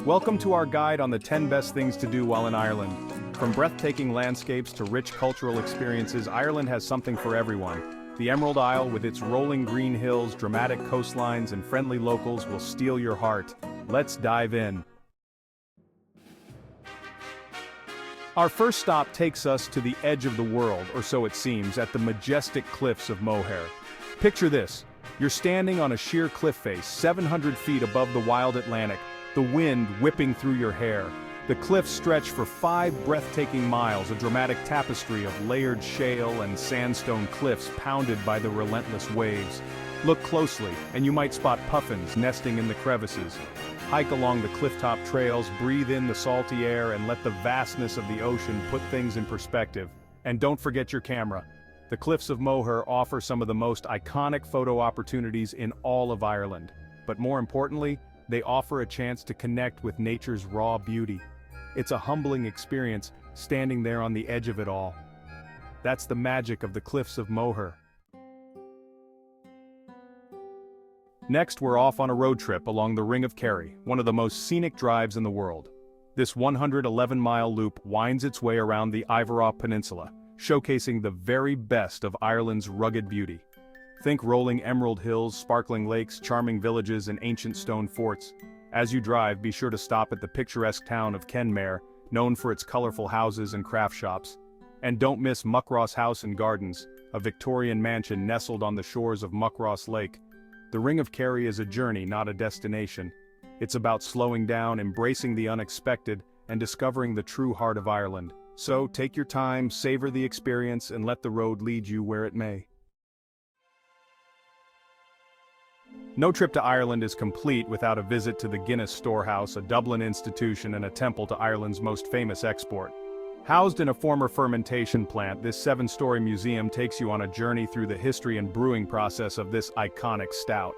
Welcome to our guide on the 10 best things to do while in Ireland. From breathtaking landscapes to rich cultural experiences, Ireland has something for everyone. The Emerald Isle, with its rolling green hills, dramatic coastlines, and friendly locals, will steal your heart. Let's dive in. Our first stop takes us to the edge of the world, or so it seems, at the majestic cliffs of Moher. Picture this. You're standing on a sheer cliff face, 700 feet above the wild Atlantic, the wind whipping through your hair. The cliffs stretch for 5 breathtaking miles, a dramatic tapestry of layered shale and sandstone cliffs pounded by the relentless waves. Look closely, and you might spot puffins nesting in the crevices. Hike along the clifftop trails, breathe in the salty air, and let the vastness of the ocean put things in perspective. And don't forget your camera. The cliffs of Moher offer some of the most iconic photo opportunities in all of Ireland. But more importantly, they offer a chance to connect with nature's raw beauty. It's a humbling experience, standing there on the edge of it all. That's the magic of the cliffs of Moher. Next, we're off on a road trip along the Ring of Kerry, one of the most scenic drives in the world. This 111-mile loop winds its way around the Iveragh Peninsula, showcasing the very best of Ireland's rugged beauty. Think rolling emerald hills, sparkling lakes, charming villages, and ancient stone forts. As you drive, be sure to stop at the picturesque town of Kenmare, known for its colorful houses and craft shops. And don't miss Muckross House and Gardens, a Victorian mansion nestled on the shores of Muckross Lake. The Ring of Kerry is a journey, not a destination. It's about slowing down, embracing the unexpected, and discovering the true heart of Ireland. So, take your time, savor the experience, and let the road lead you where it may. No trip to Ireland is complete without a visit to the Guinness Storehouse, a Dublin institution and a temple to Ireland's most famous export. Housed in a former fermentation plant, this 7-story museum takes you on a journey through the history and brewing process of this iconic stout.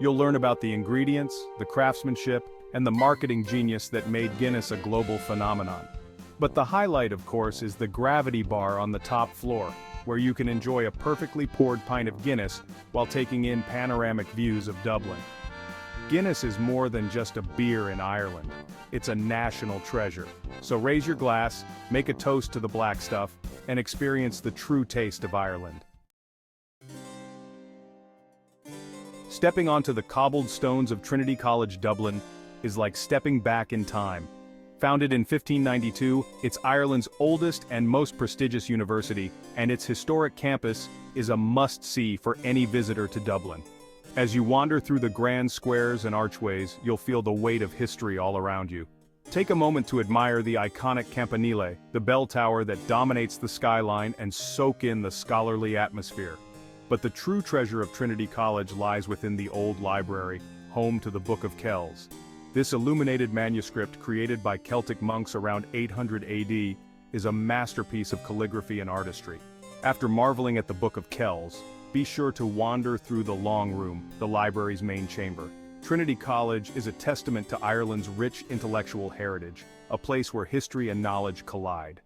You'll learn about the ingredients, the craftsmanship, and the marketing genius that made Guinness a global phenomenon. But the highlight, of course, is the gravity bar on the top floor, where you can enjoy a perfectly poured pint of Guinness while taking in panoramic views of Dublin. Guinness is more than just a beer in Ireland. It's a national treasure. So raise your glass, make a toast to the black stuff, and experience the true taste of Ireland. Stepping onto the cobbled stones of Trinity College Dublin is like stepping back in time. Founded in 1592, it's Ireland's oldest and most prestigious university, and its historic campus is a must-see for any visitor to Dublin. As you wander through the grand squares and archways, you'll feel the weight of history all around you. Take a moment to admire the iconic campanile, the bell tower that dominates the skyline, and soak in the scholarly atmosphere. But the true treasure of Trinity College lies within the old library, home to the Book of Kells. This illuminated manuscript, created by Celtic monks around 800 AD, is a masterpiece of calligraphy and artistry. After marveling at the Book of Kells, be sure to wander through the Long Room, the library's main chamber. Trinity College is a testament to Ireland's rich intellectual heritage, a place where history and knowledge collide.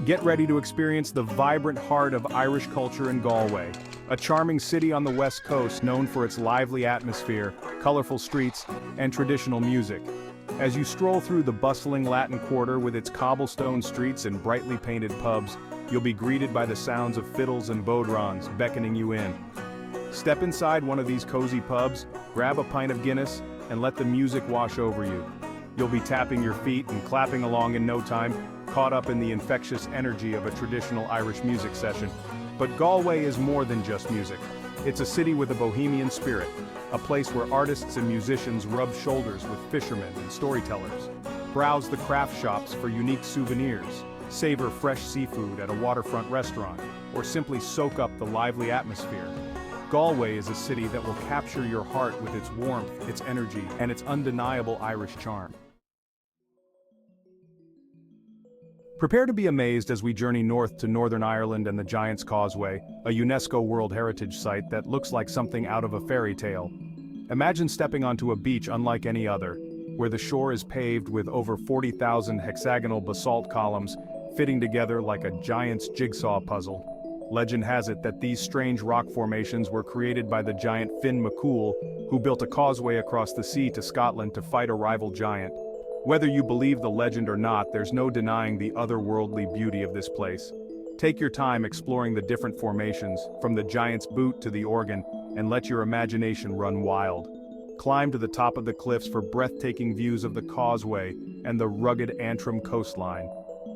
Get ready to experience the vibrant heart of Irish culture in Galway, a charming city on the west coast known for its lively atmosphere, colorful streets, and traditional music. As you stroll through the bustling Latin Quarter with its cobblestone streets and brightly painted pubs, you'll be greeted by the sounds of fiddles and bodhráns beckoning you in. Step inside one of these cozy pubs, grab a pint of Guinness, and let the music wash over you. You'll be tapping your feet and clapping along in no time, caught up in the infectious energy of a traditional Irish music session. But Galway is more than just music. It's a city with a bohemian spirit, a place where artists and musicians rub shoulders with fishermen and storytellers, browse the craft shops for unique souvenirs, savor fresh seafood at a waterfront restaurant, or simply soak up the lively atmosphere. Galway is a city that will capture your heart with its warmth, its energy, and its undeniable Irish charm. Prepare to be amazed as we journey north to Northern Ireland and the Giant's Causeway, a UNESCO World Heritage Site that looks like something out of a fairy tale. Imagine stepping onto a beach unlike any other, where the shore is paved with over 40,000 hexagonal basalt columns fitting together like a giant's jigsaw puzzle. Legend has it that these strange rock formations were created by the giant Finn McCool, who built a causeway across the sea to Scotland to fight a rival giant. Whether you believe the legend or not, there's no denying the otherworldly beauty of this place. Take your time exploring the different formations, from the giant's boot to the organ, and let your imagination run wild. Climb to the top of the cliffs for breathtaking views of the causeway and the rugged Antrim coastline.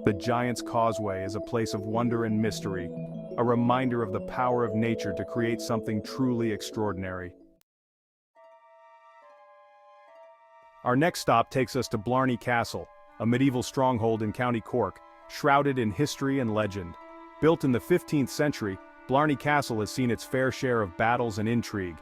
The Giant's Causeway is a place of wonder and mystery, a reminder of the power of nature to create something truly extraordinary. Our next stop takes us to Blarney Castle, a medieval stronghold in County Cork, shrouded in history and legend. Built in the 15th century, Blarney Castle has seen its fair share of battles and intrigue.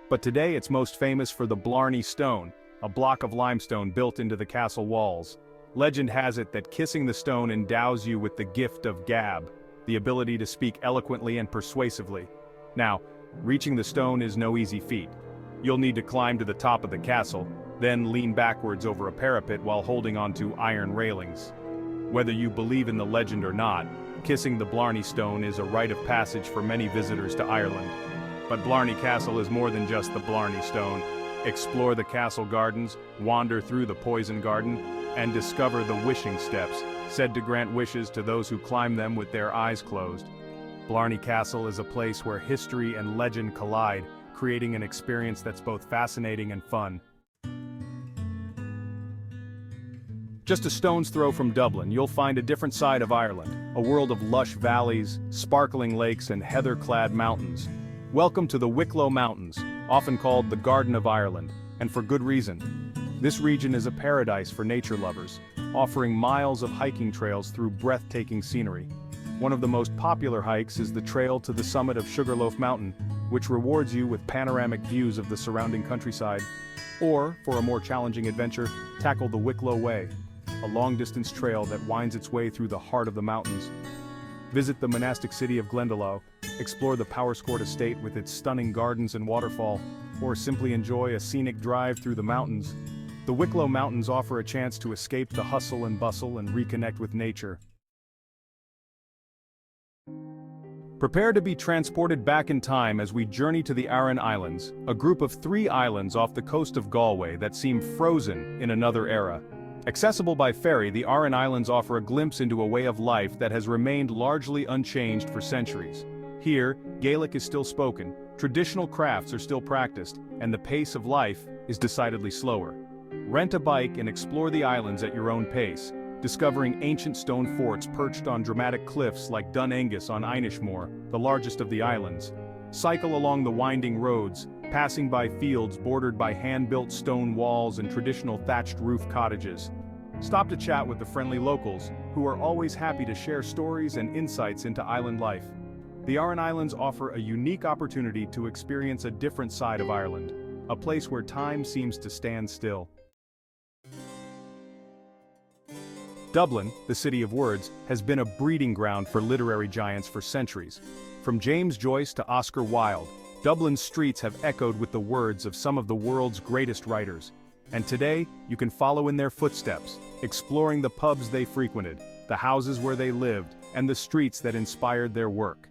But today it's most famous for the Blarney Stone, a block of limestone built into the castle walls. Legend has it that kissing the stone endows you with the gift of gab, the ability to speak eloquently and persuasively. Now, reaching the stone is no easy feat. You'll need to climb to the top of the castle, then lean backwards over a parapet while holding onto iron railings. Whether you believe in the legend or not, kissing the Blarney Stone is a rite of passage for many visitors to Ireland. But Blarney Castle is more than just the Blarney Stone. Explore the castle gardens, wander through the poison garden, and discover the wishing steps, said to grant wishes to those who climb them with their eyes closed. Blarney Castle is a place where history and legend collide, creating an experience that's both fascinating and fun. Just a stone's throw from Dublin, you'll find a different side of Ireland, a world of lush valleys, sparkling lakes, and heather-clad mountains. Welcome to the Wicklow Mountains, often called the Garden of Ireland, and for good reason. This region is a paradise for nature lovers, offering miles of hiking trails through breathtaking scenery. One of the most popular hikes is the trail to the summit of Sugarloaf Mountain, which rewards you with panoramic views of the surrounding countryside. Or, for a more challenging adventure, tackle the Wicklow Way, a long-distance trail that winds its way through the heart of the mountains. Visit the monastic city of Glendalough, explore the Powerscourt estate with its stunning gardens and waterfall, or simply enjoy a scenic drive through the mountains. The Wicklow Mountains offer a chance to escape the hustle and bustle and reconnect with nature. Prepare to be transported back in time as we journey to the Aran Islands, a group of 3 islands off the coast of Galway that seem frozen in another era. Accessible by ferry, the Aran Islands offer a glimpse into a way of life that has remained largely unchanged for centuries. Here, Gaelic is still spoken, traditional crafts are still practiced, and the pace of life is decidedly slower. Rent a bike and explore the islands at your own pace, discovering ancient stone forts perched on dramatic cliffs like Dun Aengus on Inishmore, the largest of the islands. Cycle along the winding roads, passing by fields bordered by hand-built stone walls and traditional thatched roof cottages. Stop to chat with the friendly locals, who are always happy to share stories and insights into island life. The Aran Islands offer a unique opportunity to experience a different side of Ireland, a place where time seems to stand still. Dublin, the city of words, has been a breeding ground for literary giants for centuries. From James Joyce to Oscar Wilde, Dublin's streets have echoed with the words of some of the world's greatest writers. And today, you can follow in their footsteps, exploring the pubs they frequented, the houses where they lived, and the streets that inspired their work.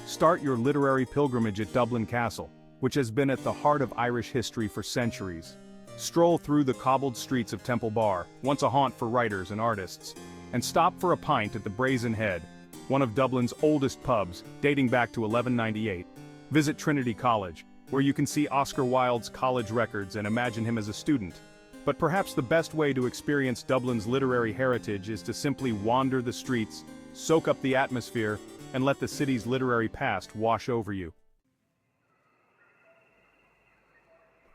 Start your literary pilgrimage at Dublin Castle, which has been at the heart of Irish history for centuries. Stroll through the cobbled streets of Temple Bar, once a haunt for writers and artists, and stop for a pint at the Brazen Head, one of Dublin's oldest pubs, dating back to 1198. Visit Trinity College, where you can see Oscar Wilde's college records and imagine him as a student. But perhaps the best way to experience Dublin's literary heritage is to simply wander the streets, soak up the atmosphere, and let the city's literary past wash over you.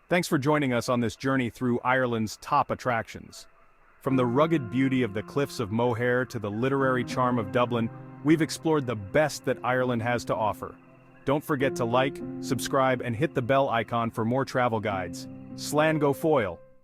Thanks for joining us on this journey through Ireland's top attractions. From the rugged beauty of the cliffs of Moher to the literary charm of Dublin, we've explored the best that Ireland has to offer. Don't forget to like, subscribe, and hit the bell icon for more travel guides. Slán go foil!